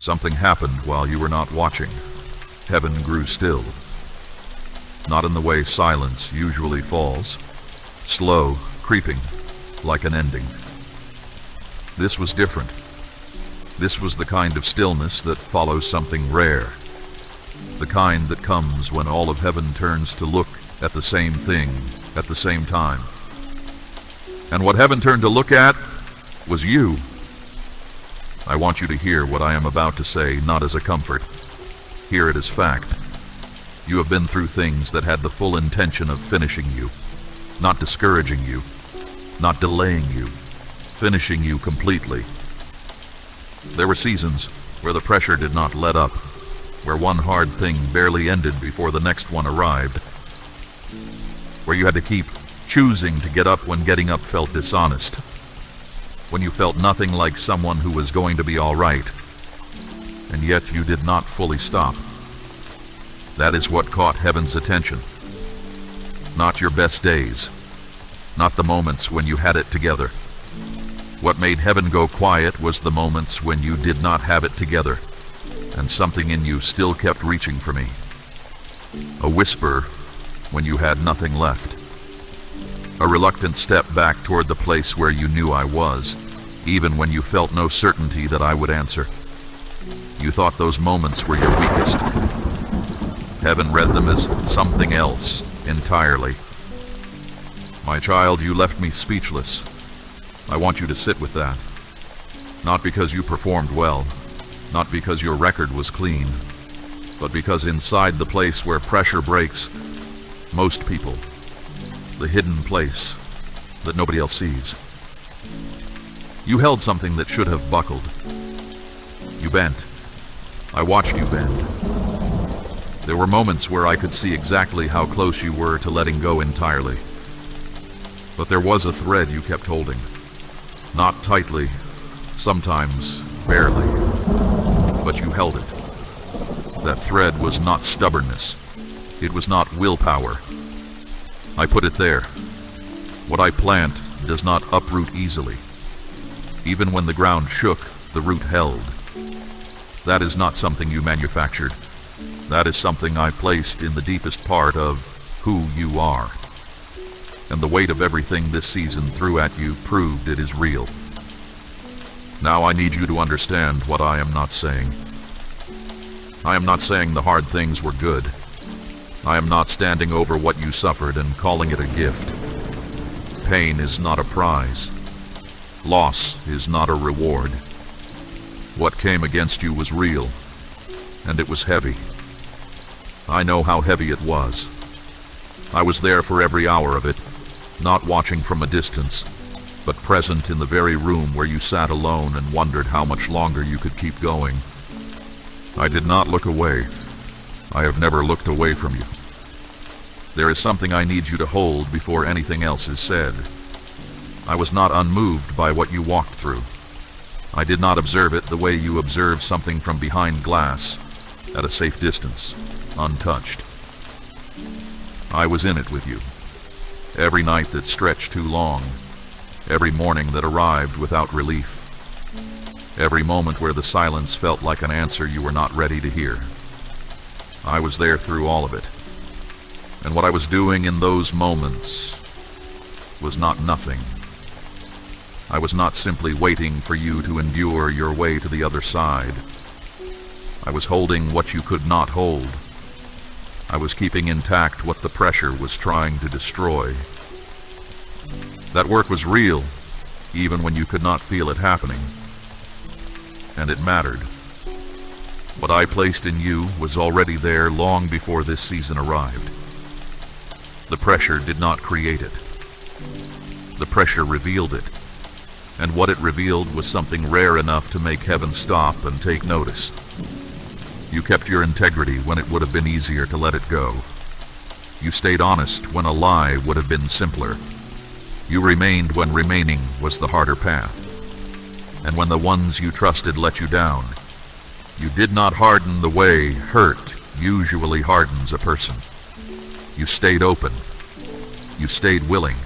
Something happened while you were not watching. Heaven grew still. Not in the way silence usually falls, slow, creeping, like an ending. This was different. This was the kind of stillness that follows something rare. The kind that comes when all of heaven turns to look at the same thing at the same time. And what heaven turned to look at was you. I want you to hear what I am about to say, not as a comfort. Hear it as fact. You have been through things that had the full intention of finishing you, not discouraging you, not delaying you, finishing you completely. There were seasons where the pressure did not let up, where one hard thing barely ended before the next one arrived, where you had to keep choosing to get up when getting up felt dishonest, when you felt nothing like someone who was going to be all right, and yet you did not fully stop. That is what caught heaven's attention. Not your best days, not the moments when you had it together. What made heaven go quiet was the moments when you did not have it together, and something in you still kept reaching for me. A whisper when you had nothing left. A reluctant step back toward the place where you knew I was, even when you felt no certainty that I would answer. You thought those moments were your weakest. Heaven read them as something else entirely. My child, you left me speechless. I want you to sit with that. Not because you performed well, not because your record was clean, but because inside the place where pressure breaks, most people, the hidden place that nobody else sees. You held something that should have buckled. You bent. I watched you bend. There were moments where I could see exactly how close you were to letting go entirely. But there was a thread you kept holding. Not tightly, sometimes barely, but you held it. That thread was not stubbornness. It was not willpower. I put it there. What I plant does not uproot easily. Even when the ground shook, the root held. That is not something you manufactured. That is something I placed in the deepest part of who you are. And the weight of everything this season threw at you proved it is real. Now I need you to understand what I am not saying. I am not saying the hard things were good. I am not standing over what you suffered and calling it a gift. Pain is not a prize. Loss is not a reward. What came against you was real, and it was heavy. I know how heavy it was. I was there for every hour of it, not watching from a distance, but present in the very room where you sat alone and wondered how much longer you could keep going. I did not look away. I have never looked away from you. There is something I need you to hold before anything else is said. I was not unmoved by what you walked through. I did not observe it the way you observe something from behind glass, at a safe distance, untouched. I was in it with you. Every night that stretched too long, every morning that arrived without relief, every moment where the silence felt like an answer you were not ready to hear. I was there through all of it. And what I was doing in those moments was not nothing. I was not simply waiting for you to endure your way to the other side. I was holding what you could not hold. I was keeping intact what the pressure was trying to destroy. That work was real, even when you could not feel it happening. And it mattered. What I placed in you was already there long before this season arrived. The pressure did not create it. The pressure revealed it. And what it revealed was something rare enough to make heaven stop and take notice. You kept your integrity when it would have been easier to let it go. You stayed honest when a lie would have been simpler. You remained when remaining was the harder path. And when the ones you trusted let you down, you did not harden the way hurt usually hardens a person. You stayed open. You stayed willing.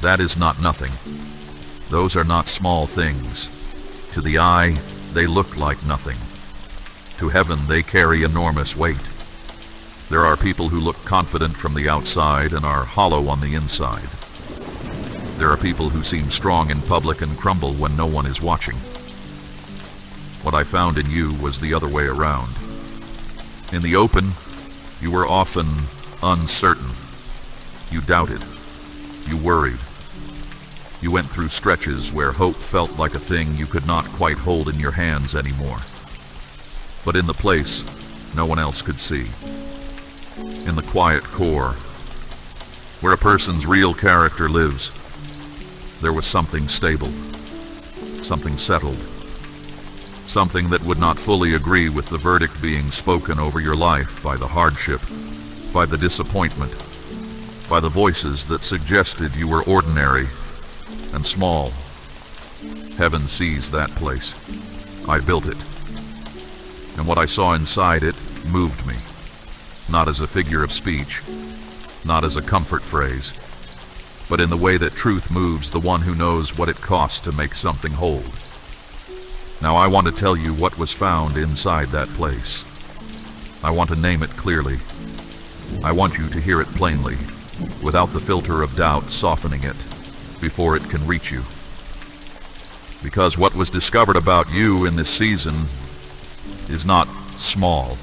That is not nothing. Those are not small things. To the eye, they look like nothing. To heaven they carry enormous weight. There are people who look confident from the outside and are hollow on the inside. There are people who seem strong in public and crumble when no one is watching. What I found in you was the other way around. In the open, you were often uncertain. You doubted. You worried. You went through stretches where hope felt like a thing you could not quite hold in your hands anymore. But in the place no one else could see. In the quiet core, where a person's real character lives, there was something stable, something settled, something that would not fully agree with the verdict being spoken over your life by the hardship, by the disappointment, by the voices that suggested you were ordinary and small. Heaven sees that place. I built it. And what I saw inside it moved me, not as a figure of speech, not as a comfort phrase, but in the way that truth moves the one who knows what it costs to make something hold. Now I want to tell you what was found inside that place. I want to name it clearly. I want you to hear it plainly, without the filter of doubt softening it before it can reach you. Because what was discovered about you in this season is not small.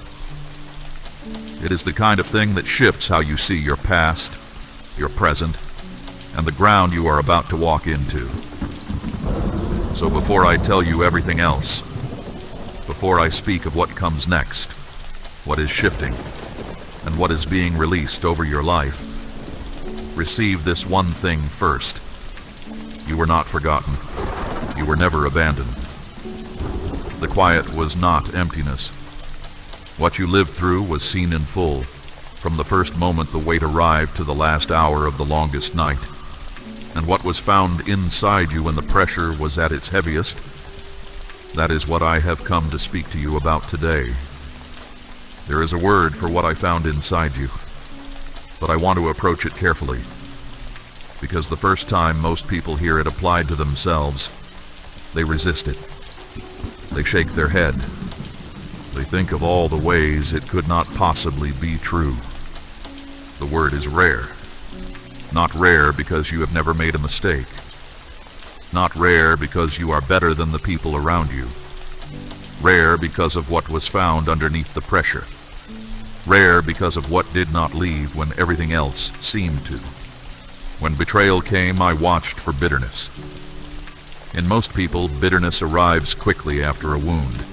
It is the kind of thing that shifts how you see your past, your present, and the ground you are about to walk into. So before I tell you everything else, before I speak of what comes next, what is shifting, and what is being released over your life, receive this one thing first. You were not forgotten. You were never abandoned. The quiet was not emptiness. What you lived through was seen in full, from the first moment the weight arrived to the last hour of the longest night. And what was found inside you when the pressure was at its heaviest, that is what I have come to speak to you about today. There is a word for what I found inside you, but I want to approach it carefully, because the first time most people hear it applied to themselves, they resist it. They shake their head. They think of all the ways it could not possibly be true. The word is rare. Not rare because you have never made a mistake. Not rare because you are better than the people around you. Rare because of what was found underneath the pressure. Rare because of what did not leave when everything else seemed to. When betrayal came, I watched for bitterness. In most people, bitterness arrives quickly after a wound.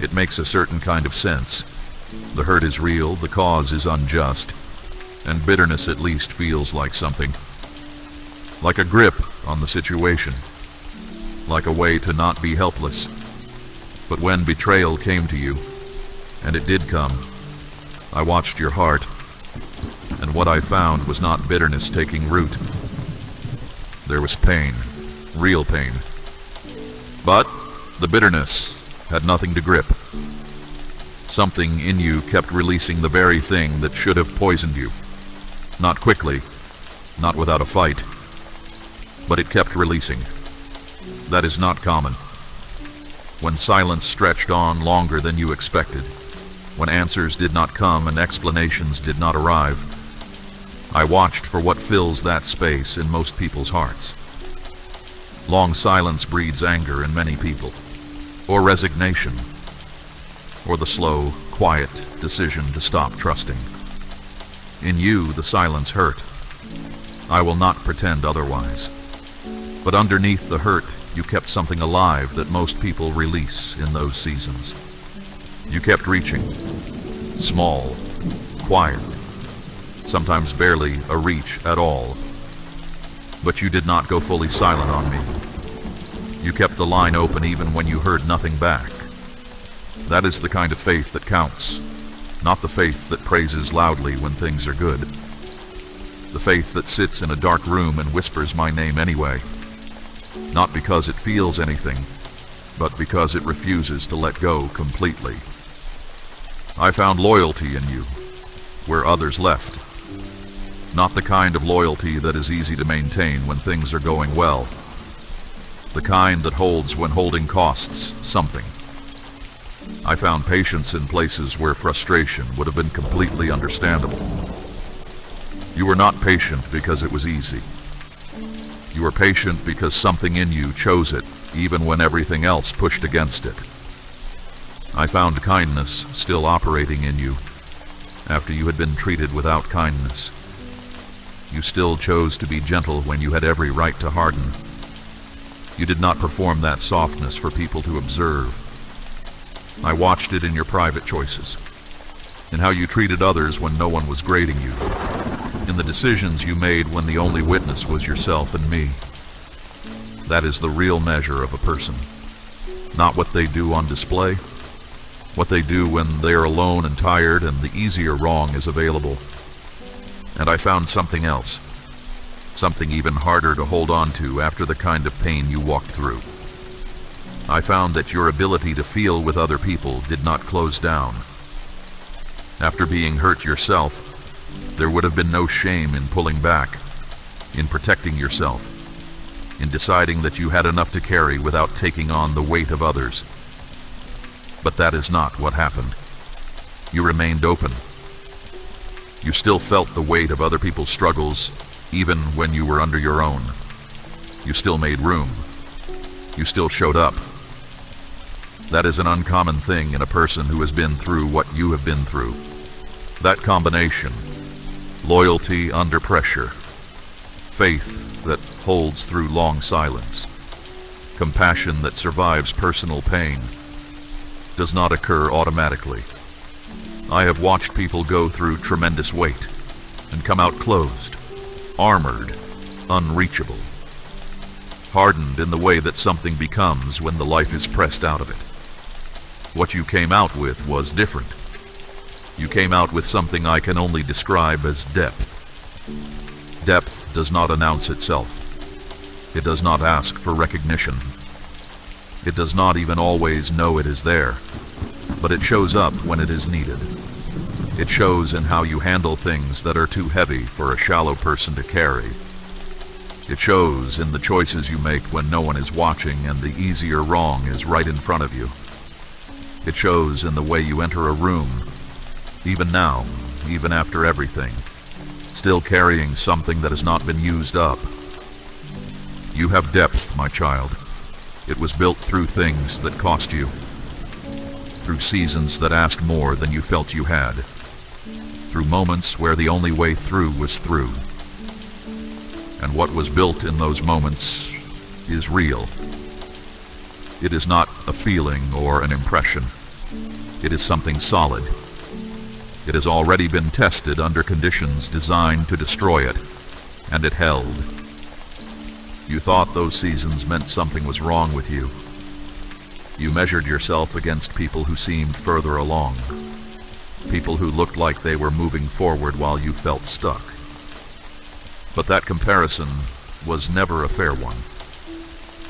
It makes a certain kind of sense. The hurt is real, the cause is unjust, and bitterness at least feels like something. Like a grip on the situation. Like a way to not be helpless. But when betrayal came to you, and it did come, I watched your heart, and what I found was not bitterness taking root. There was pain, real pain. But the bitterness had nothing to grip. Something in you kept releasing the very thing that should have poisoned you. Not quickly, not without a fight, but it kept releasing. That is not common. When silence stretched on longer than you expected, when answers did not come and explanations did not arrive, I watched for what fills that space in most people's hearts. Long silence breeds anger in many people, or resignation, or the slow, quiet decision to stop trusting. In you, the silence hurt. I will not pretend otherwise. But underneath the hurt, you kept something alive that most people release in those seasons. You kept reaching. Small, quiet, sometimes barely a reach at all. But you did not go fully silent on me. You kept the line open even when you heard nothing back. That is the kind of faith that counts, not the faith that praises loudly when things are good. The faith that sits in a dark room and whispers my name anyway, not because it feels anything, but because it refuses to let go completely. I found loyalty in you, where others left. Not the kind of loyalty that is easy to maintain when things are going well. The kind that holds when holding costs something. I found patience in places where frustration would have been completely understandable. You were not patient because it was easy. You were patient because something in you chose it, even when everything else pushed against it. I found kindness still operating in you after you had been treated without kindness. You still chose to be gentle when you had every right to harden. You did not perform that softness for people to observe. I watched it in your private choices, in how you treated others when no one was grading you, in the decisions you made when the only witness was yourself and me. That is the real measure of a person, not what they do on display, what they do when they are alone and tired and the easier wrong is available. And I found something else, something even harder to hold on to after the kind of pain you walked through. I found that your ability to feel with other people did not close down. After being hurt yourself, there would have been no shame in pulling back, in protecting yourself, in deciding that you had enough to carry without taking on the weight of others. But that is not what happened. You remained open. You still felt the weight of other people's struggles, even when you were under your own. You still made room. You still showed up. That is an uncommon thing in a person who has been through what you have been through. That combination, loyalty under pressure, faith that holds through long silence, compassion that survives personal pain, does not occur automatically. I have watched people go through tremendous weight and come out closed, armored, unreachable, hardened in the way that something becomes when the life is pressed out of it. What you came out with was different. You came out with something I can only describe as depth. Depth does not announce itself. It does not ask for recognition. It does not even always know it is there, but it shows up when it is needed. It shows in how you handle things that are too heavy for a shallow person to carry. It shows in the choices you make when no one is watching and the easier wrong is right in front of you. It shows in the way you enter a room, even now, even after everything, still carrying something that has not been used up. You have depth, my child. It was built through things that cost you, through seasons that asked more than you felt you had, through moments where the only way through was through. And what was built in those moments is real. It is not a feeling or an impression. It is something solid. It has already been tested under conditions designed to destroy it, and it held. You thought those seasons meant something was wrong with you. You measured yourself against people who seemed further along, people who looked like they were moving forward while you felt stuck. But that comparison was never a fair one.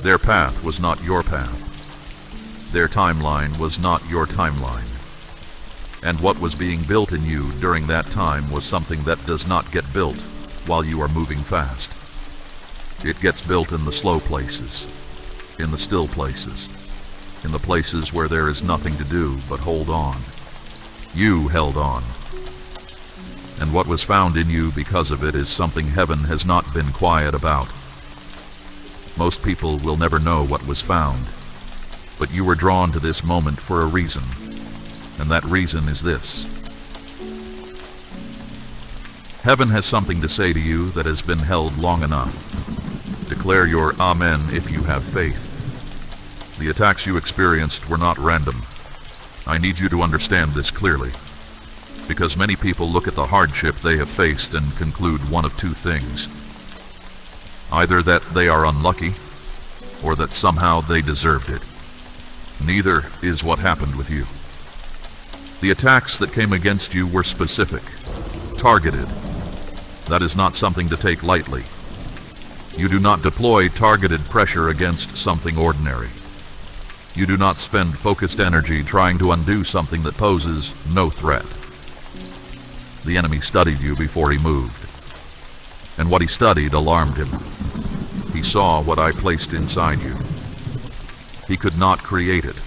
Their path was not your path. Their timeline was not your timeline. And what was being built in you during that time was something that does not get built while you are moving fast. It gets built in the slow places, in the still places, in the places where there is nothing to do but hold on. You held on. And what was found in you because of it is something heaven has not been quiet about. Most people will never know what was found, but you were drawn to this moment for a reason, and that reason is this. Heaven has something to say to you that has been held long enough. Declare your Amen if you have faith. The attacks you experienced were not random. I need you to understand this clearly, because many people look at the hardship they have faced and conclude one of two things. Either that they are unlucky, or that somehow they deserved it. Neither is what happened with you. The attacks that came against you were specific, targeted. That is not something to take lightly. You do not deploy targeted pressure against something ordinary. You do not spend focused energy trying to undo something that poses no threat. The enemy studied you before he moved, and what he studied alarmed him. He saw what I placed inside you. He could not create it.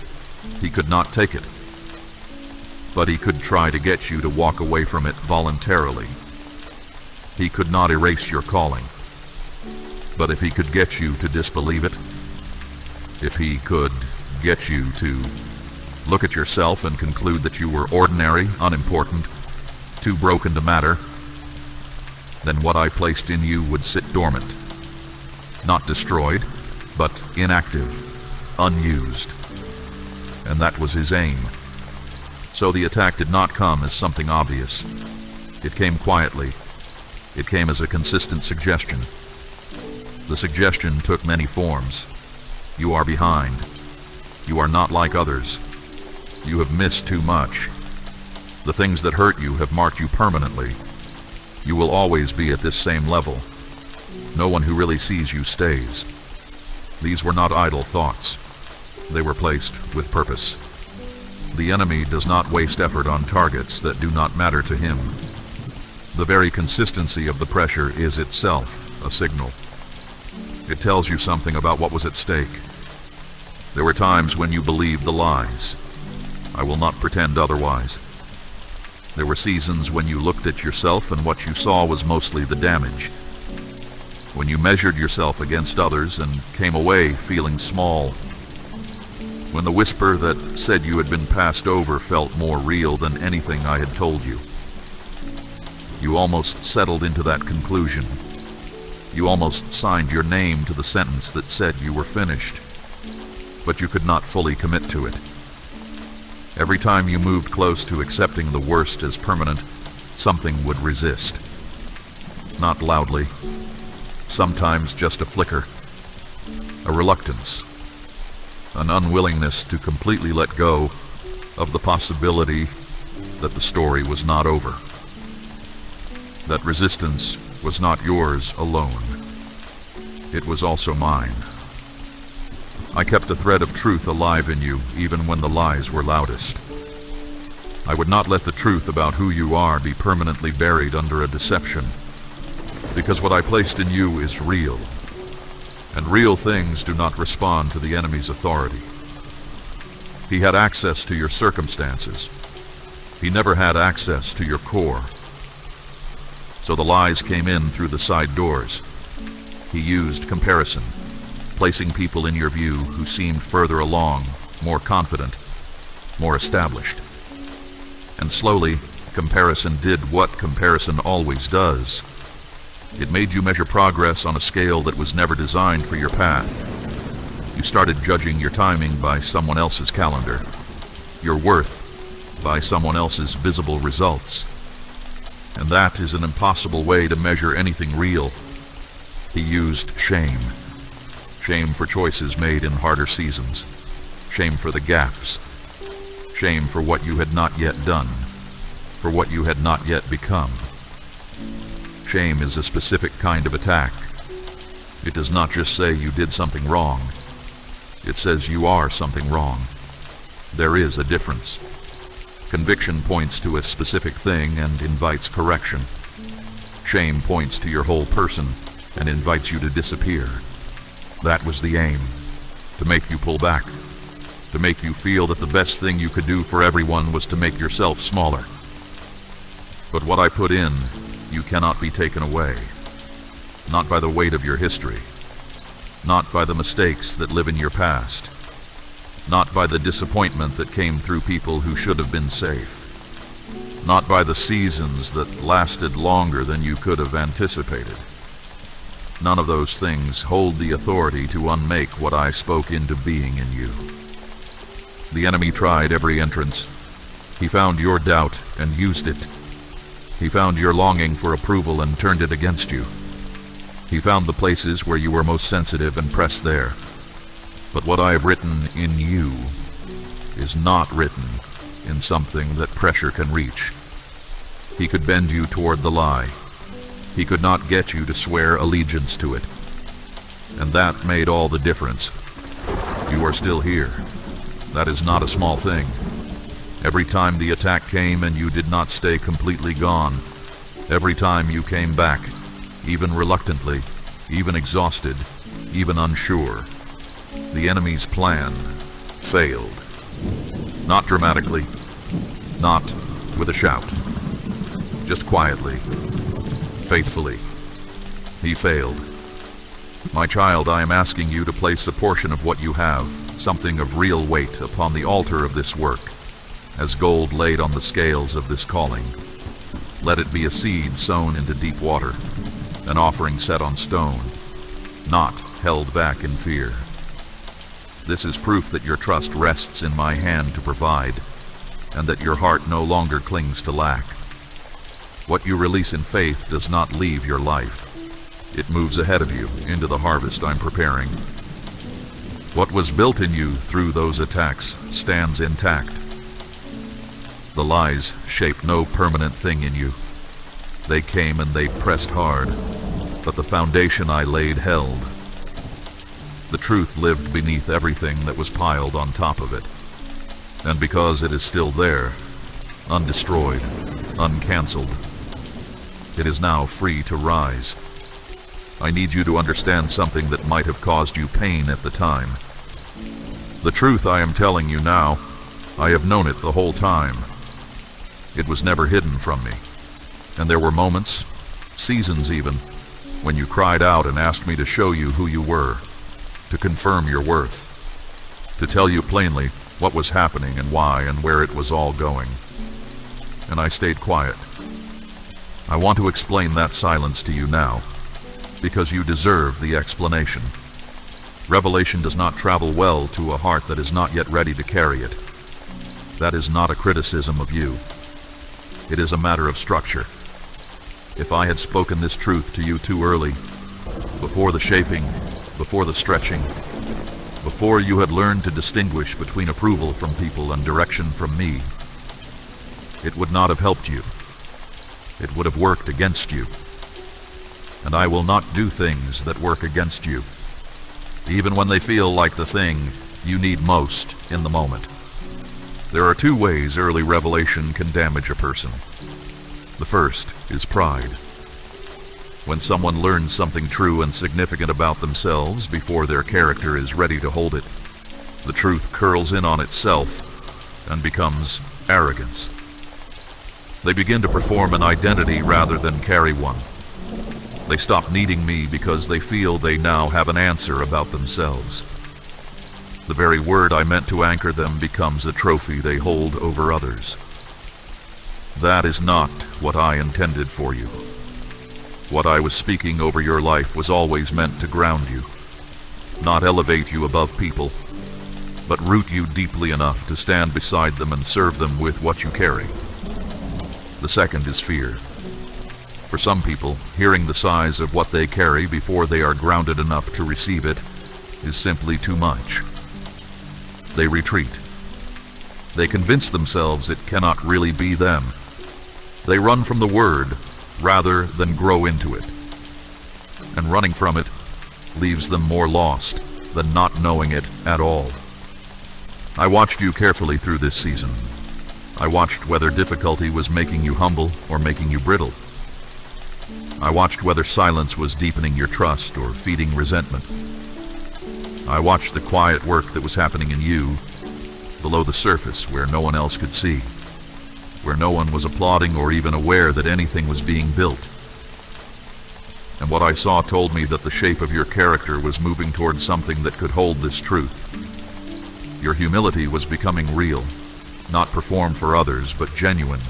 He could not take it. but he could try to get you to walk away from it voluntarily. He could not erase your calling, but if he could get you to disbelieve it, if he could get you to look at yourself and conclude that you were ordinary, unimportant, too broken to matter, then what I placed in you would sit dormant, not destroyed, but inactive, unused. And that was his aim. So the attack did not come as something obvious. It came quietly. It came as a consistent suggestion. The suggestion took many forms. You are behind. You are not like others. You have missed too much. The things that hurt you have marked you permanently. You will always be at this same level. No one who really sees you stays. These were not idle thoughts. They were placed with purpose. The enemy does not waste effort on targets that do not matter to him. The very consistency of the pressure is itself a signal. It tells you something about what was at stake. There were times when you believed the lies. I will not pretend otherwise. There were seasons when you looked at yourself and what you saw was mostly the damage. When you measured yourself against others and came away feeling small. When the whisper that said you had been passed over felt more real than anything I had told you. You almost settled into that conclusion. You almost signed your name to the sentence that said you were finished. But you could not fully commit to it. Every time you moved close to accepting the worst as permanent, something would resist. Not loudly. Sometimes just a flicker. A reluctance. An unwillingness to completely let go of the possibility that the story was not over. That resistance was not yours alone. It was also mine. I kept a thread of truth alive in you, even when the lies were loudest. I would not let the truth about who you are be permanently buried under a deception, because what I placed in you is real, and real things do not respond to the enemy's authority. He had access to your circumstances. He never had access to your core. So the lies came in through the side doors. He used comparison, placing people in your view who seemed further along, more confident, more established. And slowly, comparison did what comparison always does. It made you measure progress on a scale that was never designed for your path. You started judging your timing by someone else's calendar, your worth by someone else's visible results. And that is an impossible way to measure anything real. He used shame. Shame for choices made in harder seasons. Shame for the gaps. Shame for what you had not yet done. For what you had not yet become. Shame is a specific kind of attack. It does not just say you did something wrong. It says you are something wrong. There is a difference. Conviction points to a specific thing and invites correction. Shame points to your whole person and invites you to disappear. That was the aim, to make you pull back, to make you feel that the best thing you could do for everyone was to make yourself smaller. But what I put in, you cannot be taken away. Not by the weight of your history. Not by the mistakes that live in your past. Not by the disappointment that came through people who should have been safe. Not by the seasons that lasted longer than you could have anticipated. None of those things hold the authority to unmake what I spoke into being in you. The enemy tried every entrance. He found your doubt and used it. He found your longing for approval and turned it against you. He found the places where you were most sensitive and pressed there. But what I have written in you is not written in something that pressure can reach. He could bend you toward the lie. He could not get you to swear allegiance to it. And that made all the difference. You are still here. That is not a small thing. Every time the attack came and you did not stay completely gone, every time you came back, even reluctantly, even exhausted, even unsure, the enemy's plan failed. Not dramatically, not with a shout, just quietly, faithfully. He failed. My child, I am asking you to place a portion of what you have, something of real weight, upon the altar of this work, as gold laid on the scales of this calling. Let it be a seed sown into deep water, an offering set on stone, not held back in fear. This is proof that your trust rests in my hand to provide, and that your heart no longer clings to lack. What you release in faith does not leave your life. It moves ahead of you into the harvest I'm preparing. What was built in you through those attacks stands intact. The lies shape no permanent thing in you. They came and they pressed hard, but the foundation I laid held. The truth lived beneath everything that was piled on top of it. And because it is still there, undestroyed, uncancelled, it is now free to rise. I need you to understand something that might have caused you pain at the time. The truth I am telling you now, I have known it the whole time. It was never hidden from me. And there were moments, seasons even, when you cried out and asked me to show you who you were, to confirm your worth, to tell you plainly what was happening and why and where it was all going. And I stayed quiet. I want to explain that silence to you now, because you deserve the explanation. Revelation does not travel well to a heart that is not yet ready to carry it. That is not a criticism of you. It is a matter of structure. If I had spoken this truth to you too early, before the shaping, before the stretching, before you had learned to distinguish between approval from people and direction from me, it would not have helped you. It would have worked against you. And I will not do things that work against you, even when they feel like the thing you need most in the moment. There are two ways early revelation can damage a person. The first is pride. When someone learns something true and significant about themselves before their character is ready to hold it, the truth curls in on itself and becomes arrogance. They begin to perform an identity rather than carry one. They stop needing me because they feel they now have an answer about themselves. The very word I meant to anchor them becomes a trophy they hold over others. That is not what I intended for you. What I was speaking over your life was always meant to ground you, not elevate you above people, but root you deeply enough to stand beside them and serve them with what you carry. The second is fear. For some people, hearing the size of what they carry before they are grounded enough to receive it is simply too much. They retreat. They convince themselves it cannot really be them. They run from the word rather than grow into it. And running from it leaves them more lost than not knowing it at all. I watched you carefully through this season. I watched whether difficulty was making you humble or making you brittle. I watched whether silence was deepening your trust or feeding resentment. I watched the quiet work that was happening in you below the surface where no one else could see, where no one was applauding or even aware that anything was being built. And what I saw told me that the shape of your character was moving towards something that could hold this truth. Your humility was becoming real, not performed for others, but genuine.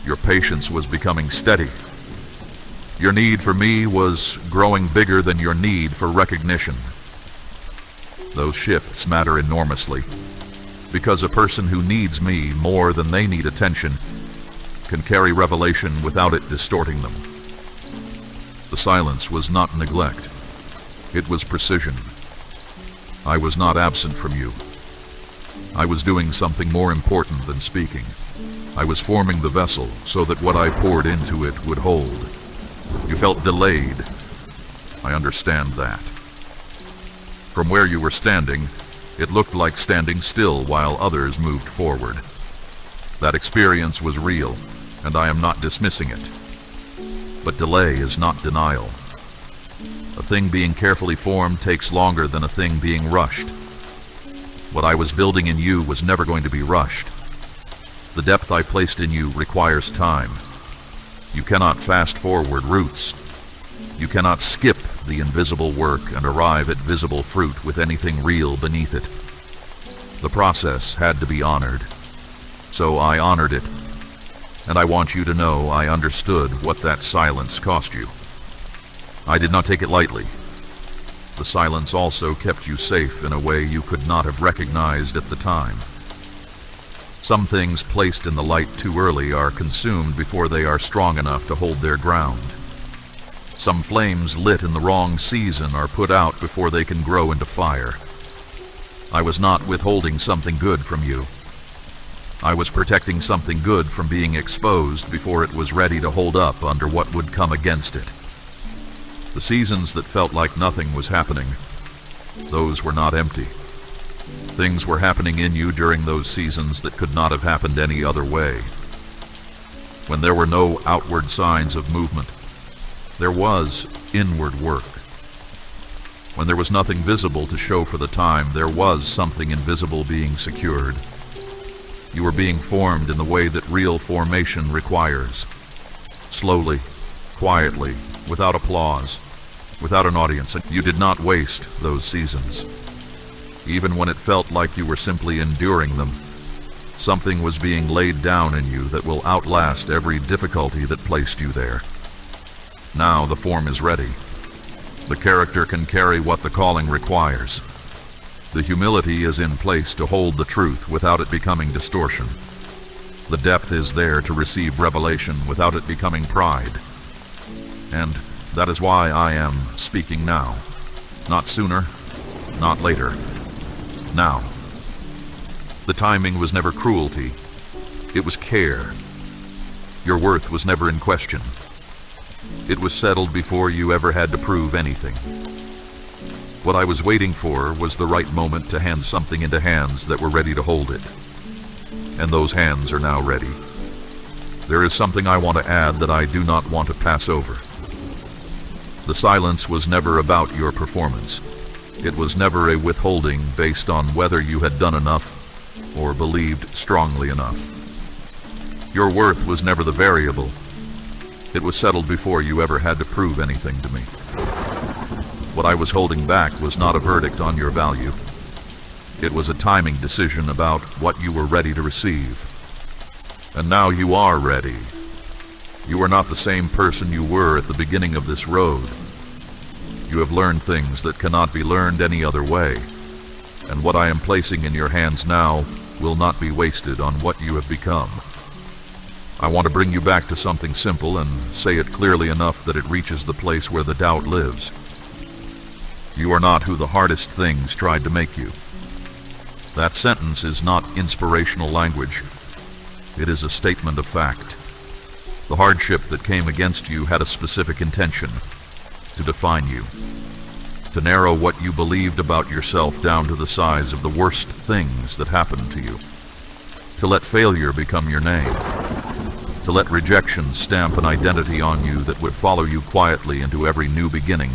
Your patience was becoming steady. Your need for me was growing bigger than your need for recognition. Those shifts matter enormously, because a person who needs me more than they need attention can carry revelation without it distorting them. The silence was not neglect. It was precision. I was not absent from you. I was doing something more important than speaking. I was forming the vessel so that what I poured into it would hold. You felt delayed. I understand that. From where you were standing, it looked like standing still while others moved forward. That experience was real, and I am not dismissing it. But delay is not denial. A thing being carefully formed takes longer than a thing being rushed. What I was building in you was never going to be rushed. The depth I placed in you requires time. You cannot fast-forward roots. You cannot skip the invisible work and arrive at visible fruit with anything real beneath it. The process had to be honored. So I honored it. And I want you to know I understood what that silence cost you. I did not take it lightly. The silence also kept you safe in a way you could not have recognized at the time. Some things placed in the light too early are consumed before they are strong enough to hold their ground. Some flames lit in the wrong season are put out before they can grow into fire. I was not withholding something good from you. I was protecting something good from being exposed before it was ready to hold up under what would come against it. The seasons that felt like nothing was happening, those were not empty. Things were happening in you during those seasons that could not have happened any other way. When there were no outward signs of movement, there was inward work. When there was nothing visible to show for the time, there was something invisible being secured. You were being formed in the way that real formation requires. Slowly, quietly, without applause, without an audience, and you did not waste those seasons. Even when it felt like you were simply enduring them, something was being laid down in you that will outlast every difficulty that placed you there. Now the form is ready. The character can carry what the calling requires. The humility is in place to hold the truth without it becoming distortion. The depth is there to receive revelation without it becoming pride. And that is why I am speaking now. Not sooner, not later. Now. The timing was never cruelty. It was care. Your worth was never in question. It was settled before you ever had to prove anything. What I was waiting for was the right moment to hand something into hands that were ready to hold it. And those hands are now ready. There is something I want to add that I do not want to pass over. The silence was never about your performance. It was never a withholding based on whether you had done enough or believed strongly enough. Your worth was never the variable. It was settled before you ever had to prove anything to me. What I was holding back was not a verdict on your value. It was a timing decision about what you were ready to receive. And now you are ready. You are not the same person you were at the beginning of this road. You have learned things that cannot be learned any other way. And what I am placing in your hands now will not be wasted on what you have become. I want to bring you back to something simple and say it clearly enough that it reaches the place where the doubt lives. You are not who the hardest things tried to make you. That sentence is not inspirational language. It is a statement of fact. The hardship that came against you had a specific intention: to define you, to narrow what you believed about yourself down to the size of the worst things that happened to you, to let failure become your name, to let rejection stamp an identity on you that would follow you quietly into every new beginning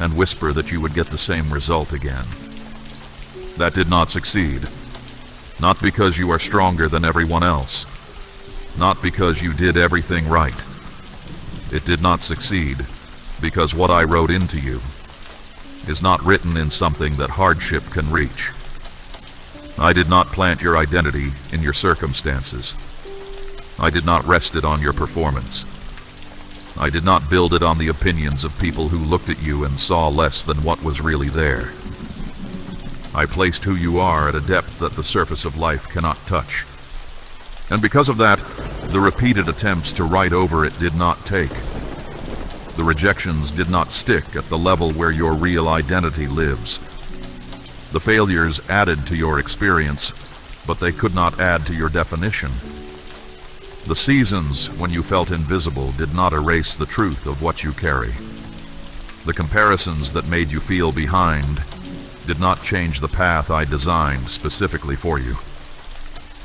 and whisper that you would get the same result again. That did not succeed. Not because you are stronger than everyone else. Not because you did everything right. It did not succeed because what I wrote into you is not written in something that hardship can reach. I did not plant your identity in your circumstances. I did not rest it on your performance. I did not build it on the opinions of people who looked at you and saw less than what was really there. I placed who you are at a depth that the surface of life cannot touch. And because of that, the repeated attempts to write over it did not take. The rejections did not stick at the level where your real identity lives. The failures added to your experience, but they could not add to your definition. The seasons when you felt invisible did not erase the truth of what you carry. The comparisons that made you feel behind did not change the path I designed specifically for you.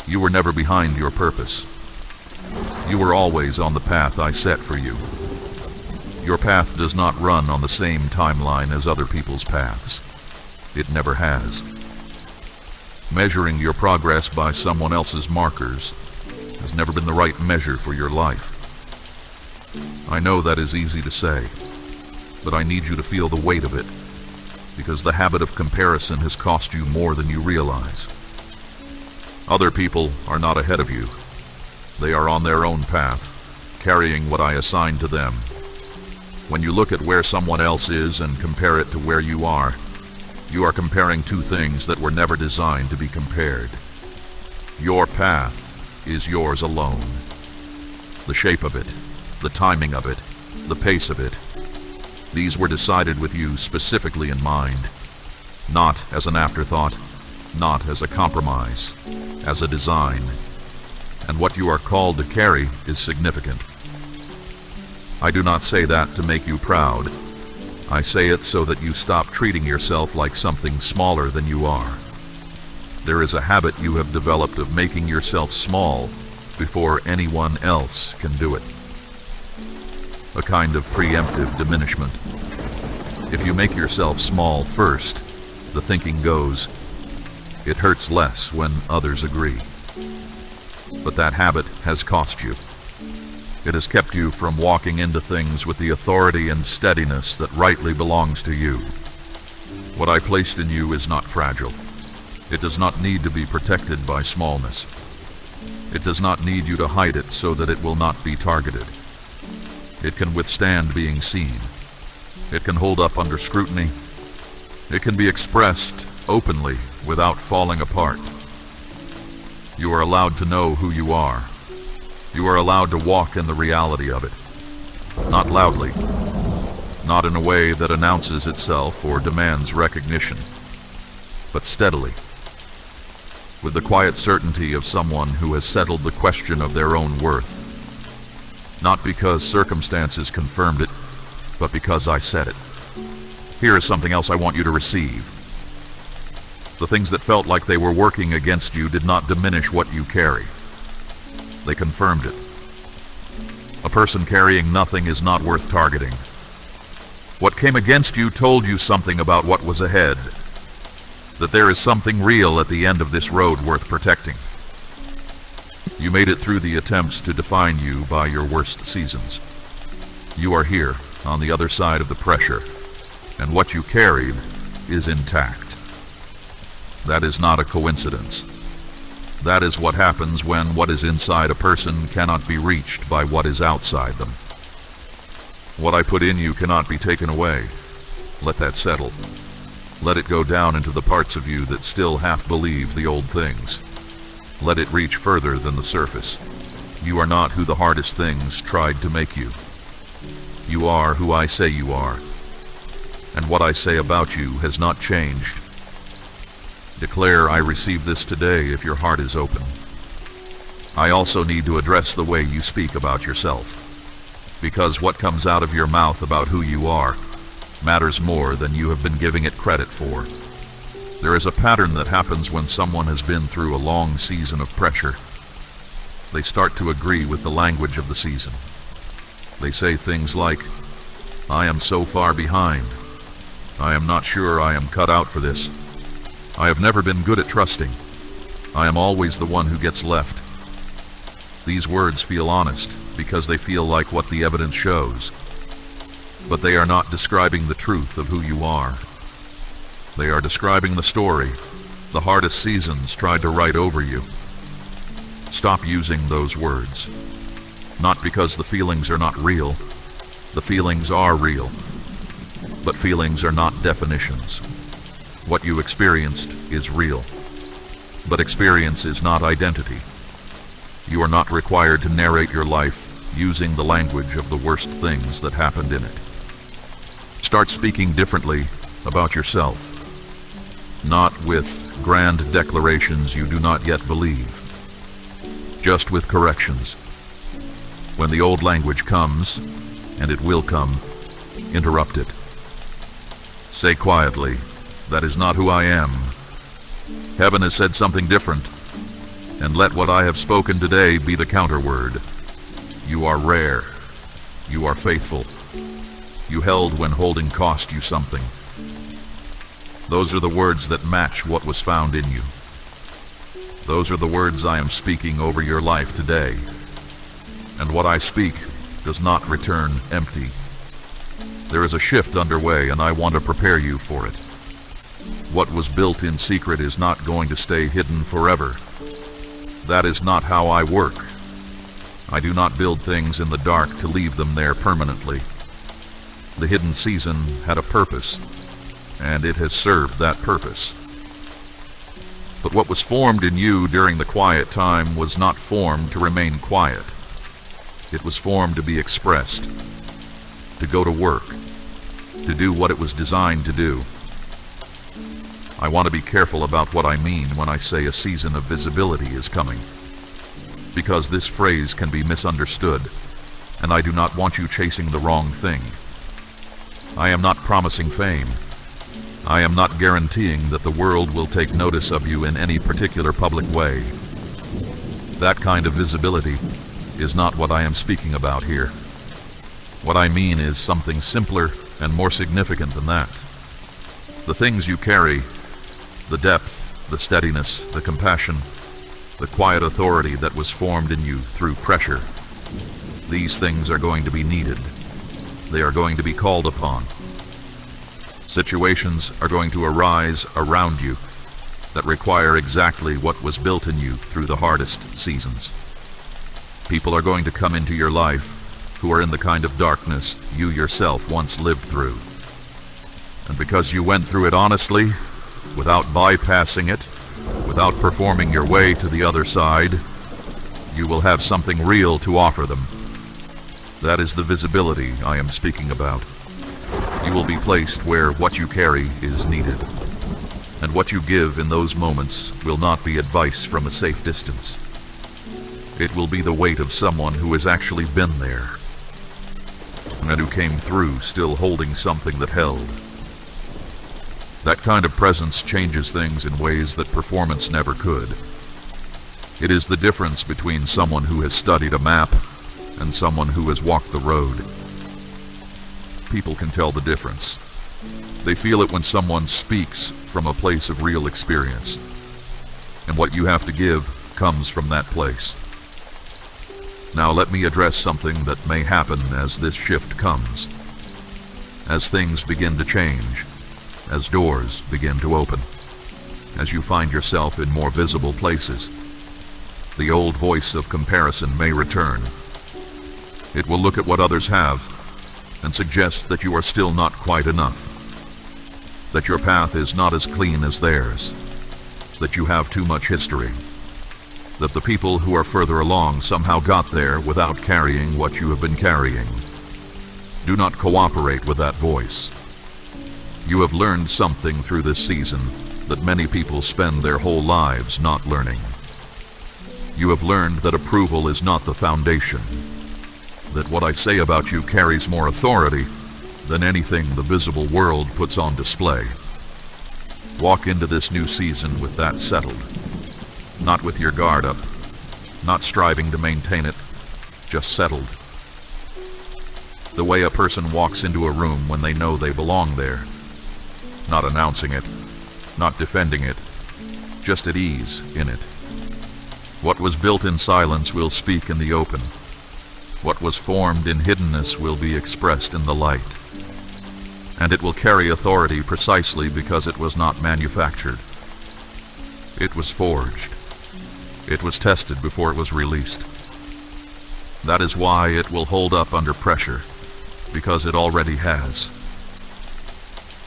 You were never behind your purpose. You were always on the path I set for you. Your path does not run on the same timeline as other people's paths. It never has. Measuring your progress by someone else's markers has never been the right measure for your life. I know that is easy to say, but I need you to feel the weight of it, because the habit of comparison has cost you more than you realize. Other people are not ahead of you. They are on their own path, carrying what I assigned to them. When you look at where someone else is and compare it to where you are comparing two things that were never designed to be compared. Your path is yours alone. The shape of it, the timing of it, the pace of it, these were decided with you specifically in mind, not as an afterthought, not as a compromise, as a design. And what you are called to carry is significant. I do not say that to make you proud. I say it so that you stop treating yourself like something smaller than you are. There is a habit you have developed of making yourself small before anyone else can do it. A kind of preemptive diminishment. If you make yourself small first, the thinking goes, it hurts less when others agree. But that habit has cost you. It has kept you from walking into things with the authority and steadiness that rightly belongs to you. What I placed in you is not fragile. It does not need to be protected by smallness. It does not need you to hide it so that it will not be targeted. It can withstand being seen. It can hold up under scrutiny. It can be expressed openly without falling apart. You are allowed to know who you are. You are allowed to walk in the reality of it. Not loudly, not in a way that announces itself or demands recognition, but steadily, with the quiet certainty of someone who has settled the question of their own worth. Not because circumstances confirmed it, but because I said it. Here is something else I want you to receive. The things that felt like they were working against you did not diminish what you carry. They confirmed it. A person carrying nothing is not worth targeting. What came against you told you something about what was ahead, that there is something real at the end of this road worth protecting. You made it through the attempts to define you by your worst seasons. You are here, on the other side of the pressure, and what you carried is intact. That is not a coincidence. That is what happens when what is inside a person cannot be reached by what is outside them. What I put in you cannot be taken away. Let that settle. Let it go down into the parts of you that still half believe the old things. Let it reach further than the surface. You are not who the hardest things tried to make you. You are who I say you are. And what I say about you has not changed. Declare, I receive this today if your heart is open. I also need to address the way you speak about yourself, because what comes out of your mouth about who you are matters more than you have been giving it credit for. There is a pattern that happens when someone has been through a long season of pressure. They start to agree with the language of the season. They say things like, I am so far behind. I am not sure I am cut out for this. I have never been good at trusting. I am always the one who gets left. These words feel honest because they feel like what the evidence shows. But they are not describing the truth of who you are. They are describing the story the hardest seasons tried to write over you. Stop using those words. Not because the feelings are not real. The feelings are real. But feelings are not definitions. What you experienced is real. But experience is not identity. You are not required to narrate your life using the language of the worst things that happened in it. Start speaking differently about yourself, not with grand declarations you do not yet believe, just with corrections. When the old language comes, and it will come, interrupt it. Say quietly, that is not who I am. Heaven has said something different, and let what I have spoken today be the counterword. You are rare. You are faithful. You held when holding cost you something. Those are the words that match what was found in you. Those are the words I am speaking over your life today. And what I speak does not return empty. There is a shift underway, and I want to prepare you for it. What was built in secret is not going to stay hidden forever. That is not how I work. I do not build things in the dark to leave them there permanently. The hidden season had a purpose, and it has served that purpose. But what was formed in you during the quiet time was not formed to remain quiet. It was formed to be expressed, to go to work, to do what it was designed to do. I want to be careful about what I mean when I say a season of visibility is coming, because this phrase can be misunderstood, and I do not want you chasing the wrong thing. I am not promising fame. I am not guaranteeing that the world will take notice of you in any particular public way. That kind of visibility is not what I am speaking about here. What I mean is something simpler and more significant than that. The things you carry, the depth, the steadiness, the compassion, the quiet authority that was formed in you through pressure, these things are going to be needed. They are going to be called upon. Situations are going to arise around you that require exactly what was built in you through the hardest seasons. People are going to come into your life who are in the kind of darkness you yourself once lived through. And because you went through it honestly, without bypassing it, without performing your way to the other side, you will have something real to offer them. That is the visibility I am speaking about. You will be placed where what you carry is needed. And what you give in those moments will not be advice from a safe distance. It will be the weight of someone who has actually been there, and who came through still holding something that held. That kind of presence changes things in ways that performance never could. It is the difference between someone who has studied a map and someone who has walked the road. People can tell the difference. They feel it when someone speaks from a place of real experience. And what you have to give comes from that place. Now let me address something that may happen as this shift comes. As things begin to change, as doors begin to open, as you find yourself in more visible places, the old voice of comparison may return. It will look at what others have and suggest that you are still not quite enough, that your path is not as clean as theirs, that you have too much history, that the people who are further along somehow got there without carrying what you have been carrying. Do not cooperate with that voice. You have learned something through this season that many people spend their whole lives not learning. You have learned that approval is not the foundation, that what I say about you carries more authority than anything the visible world puts on display. Walk into this new season with that settled, not with your guard up, not striving to maintain it, just settled. The way a person walks into a room when they know they belong there, not announcing it, not defending it, just at ease in it. What was built in silence will speak in the open. What was formed in hiddenness will be expressed in the light. And it will carry authority precisely because it was not manufactured. It was forged. It was tested before it was released. That is why it will hold up under pressure, because it already has.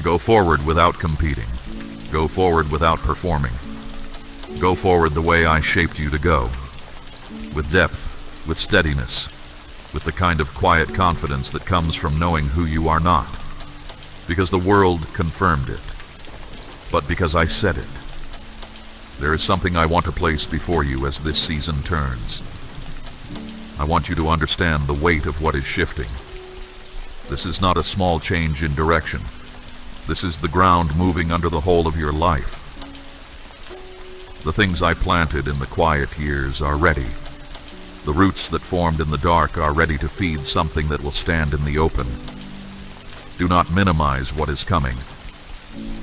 Go forward without competing. Go forward without performing. Go forward the way I shaped you to go, with depth, with steadiness, with the kind of quiet confidence that comes from knowing who you are not, because the world confirmed it, but because I said it. There is something I want to place before you as this season turns. I want you to understand the weight of what is shifting. This is not a small change in direction. This is the ground moving under the whole of your life. The things I planted in the quiet years are ready. The roots that formed in the dark are ready to feed something that will stand in the open. Do not minimize what is coming.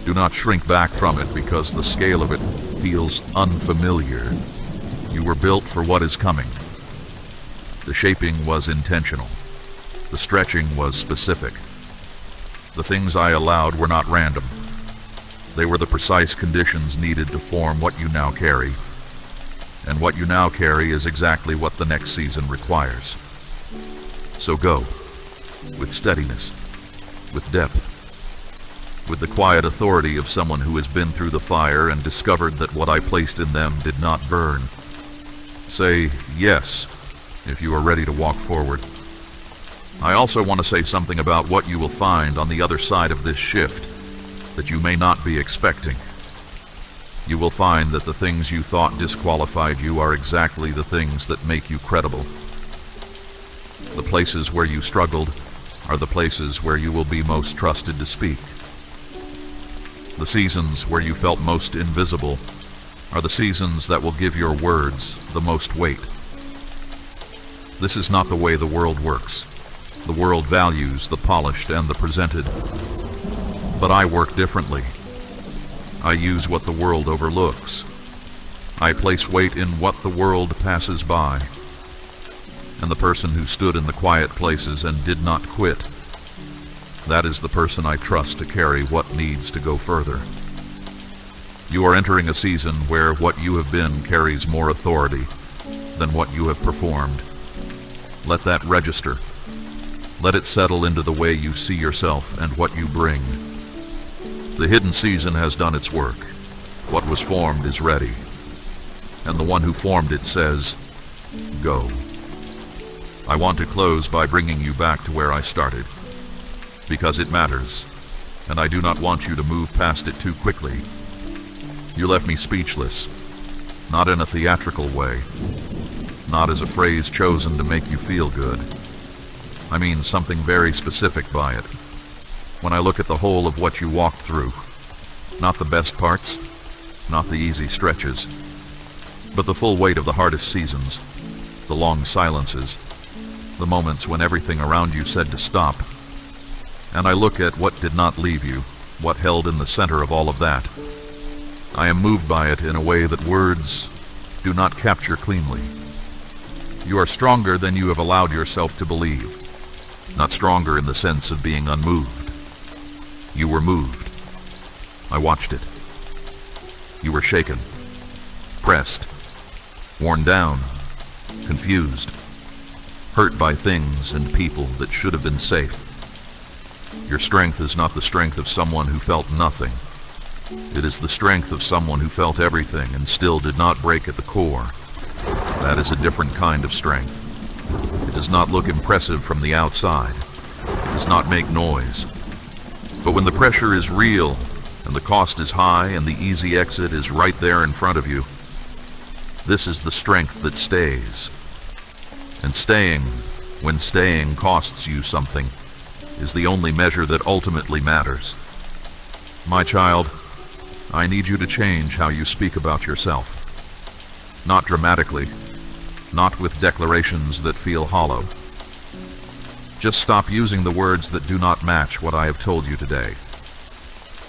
Do not shrink back from it because the scale of it feels unfamiliar. You were built for what is coming. The shaping was intentional. The stretching was specific. The things I allowed were not random. They were the precise conditions needed to form what you now carry. And what you now carry is exactly what the next season requires. So go, with steadiness, with depth, with the quiet authority of someone who has been through the fire and discovered that what I placed in them did not burn. Say yes, if you are ready to walk forward. I also want to say something about what you will find on the other side of this shift that you may not be expecting. You will find that the things you thought disqualified you are exactly the things that make you credible. The places where you struggled are the places where you will be most trusted to speak. The seasons where you felt most invisible are the seasons that will give your words the most weight. This is not the way the world works. The world values the polished and the presented. But I work differently. I use what the world overlooks. I place weight in what the world passes by. And the person who stood in the quiet places and did not quit, that is the person I trust to carry what needs to go further. You are entering a season where what you have been carries more authority than what you have performed. Let that register. Let it settle into the way you see yourself and what you bring. The hidden season has done its work. What was formed is ready. And the one who formed it says, go. I want to close by bringing you back to where I started. Because it matters, and I do not want you to move past it too quickly. You left me speechless, not in a theatrical way, not as a phrase chosen to make you feel good. I mean something very specific by it. When I look at the whole of what you walked through, not the best parts, not the easy stretches, but the full weight of the hardest seasons, the long silences, the moments when everything around you said to stop, and I look at what did not leave you, what held in the center of all of that. I am moved by it in a way that words do not capture cleanly. You are stronger than you have allowed yourself to believe, not stronger in the sense of being unmoved. You were moved. I watched it. You were shaken, pressed, worn down, confused, hurt by things and people that should have been safe. Your strength is not the strength of someone who felt nothing. It is the strength of someone who felt everything and still did not break at the core. That is a different kind of strength. It does not look impressive from the outside. It does not make noise. But when the pressure is real, and the cost is high, and the easy exit is right there in front of you, this is the strength that stays. And staying, when staying costs you something, is the only measure that ultimately matters. My child, I need you to change how you speak about yourself. Not dramatically, not with declarations that feel hollow. Just stop using the words that do not match what I have told you today.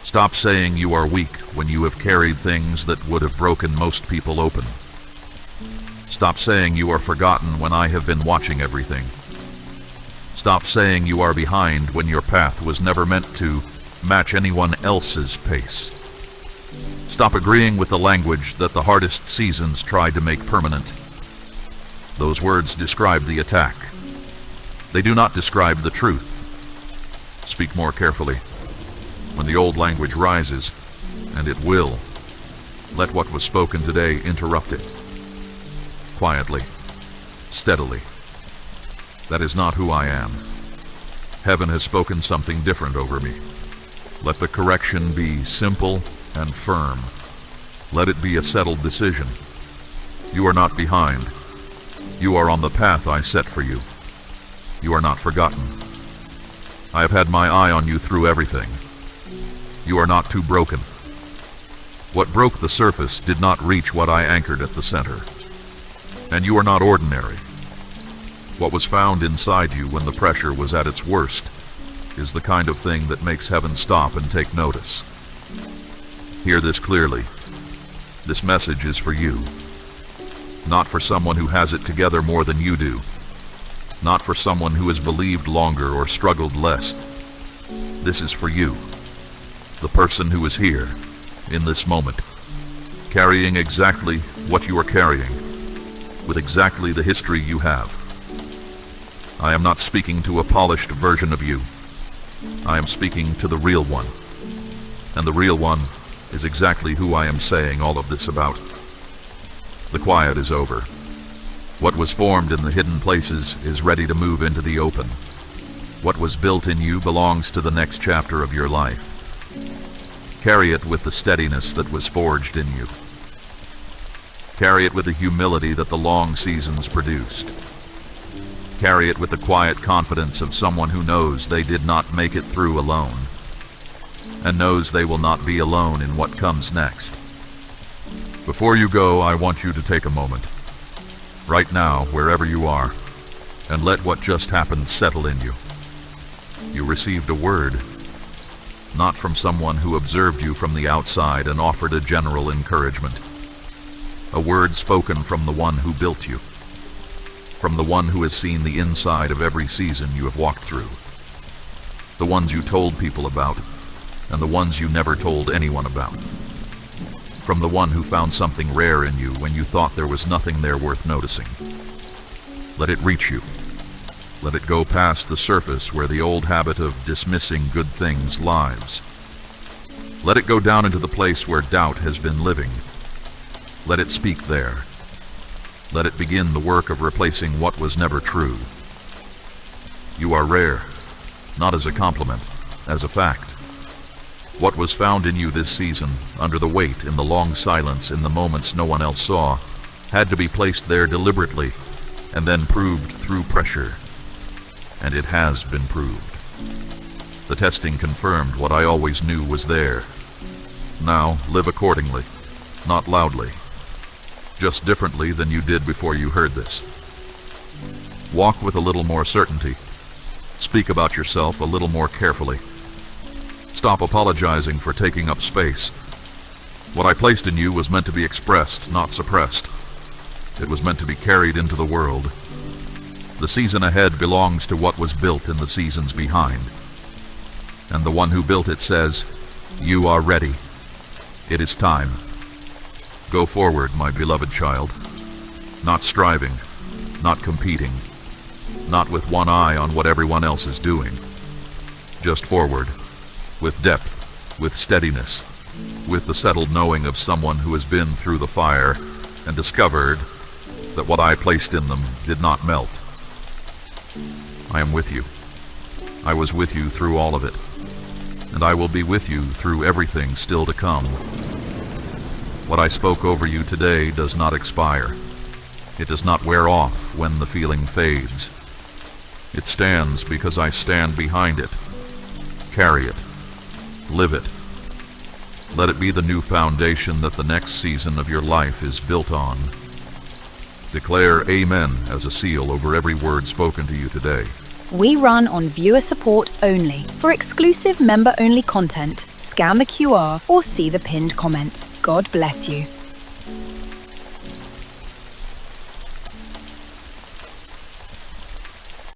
Stop saying you are weak when you have carried things that would have broken most people open. Stop saying you are forgotten when I have been watching everything. Stop saying you are behind when your path was never meant to match anyone else's pace. Stop agreeing with the language that the hardest seasons tried to make permanent. Those words describe the attack. They do not describe the truth. Speak more carefully. When the old language rises, and it will, let what was spoken today interrupt it. Quietly, steadily. That is not who I am. Heaven has spoken something different over me. Let the correction be simple and firm. Let it be a settled decision. You are not behind. You are on the path I set for you. You are not forgotten. I have had my eye on you through everything. You are not too broken. What broke the surface did not reach what I anchored at the center. And you are not ordinary. What was found inside you when the pressure was at its worst is the kind of thing that makes heaven stop and take notice. Hear this clearly. This message is for you. Not for someone who has it together more than you do. Not for someone who has believed longer or struggled less. This is for you, the person who is here, in this moment, carrying exactly what you are carrying, with exactly the history you have. I am not speaking to a polished version of you. I am speaking to the real one. And the real one is exactly who I am saying all of this about. The quiet is over. What was formed in the hidden places is ready to move into the open. What was built in you belongs to the next chapter of your life. Carry it with the steadiness that was forged in you. Carry it with the humility that the long seasons produced. Carry it with the quiet confidence of someone who knows they did not make it through alone, and knows they will not be alone in what comes next. Before you go, I want you to take a moment, right now, wherever you are, and let what just happened settle in you. You received a word, not from someone who observed you from the outside and offered a general encouragement. A word spoken from the one who built you, from the one who has seen the inside of every season you have walked through, the ones you told people about, and the ones you never told anyone about, from the one who found something rare in you when you thought there was nothing there worth noticing. Let it reach you. Let it go past the surface where the old habit of dismissing good things lives. Let it go down into the place where doubt has been living. Let it speak there. Let it begin the work of replacing what was never true. You are rare, not as a compliment, as a fact. What was found in you this season, under the weight, in the long silence, in the moments no one else saw, had to be placed there deliberately, and then proved through pressure. And it has been proved. The testing confirmed what I always knew was there. Now, live accordingly, not loudly, just differently than you did before you heard this. Walk with a little more certainty. Speak about yourself a little more carefully. Stop apologizing for taking up space. What I placed in you was meant to be expressed, not suppressed. It was meant to be carried into the world. The season ahead belongs to what was built in the seasons behind. And the one who built it says, "You are ready. It is time." Go forward, my beloved child. Not striving, not competing, not with one eye on what everyone else is doing. Just forward, with depth, with steadiness, with the settled knowing of someone who has been through the fire and discovered that what I placed in them did not melt. I am with you. I was with you through all of it, and I will be with you through everything still to come. What I spoke over you today does not expire. It does not wear off when the feeling fades. It stands because I stand behind it. Carry it. Live it. Let it be the new foundation that the next season of your life is built on. Declare Amen as a seal over every word spoken to you today. We run on viewer support only. For exclusive member-only content, scan the QR or see the pinned comment. God bless you.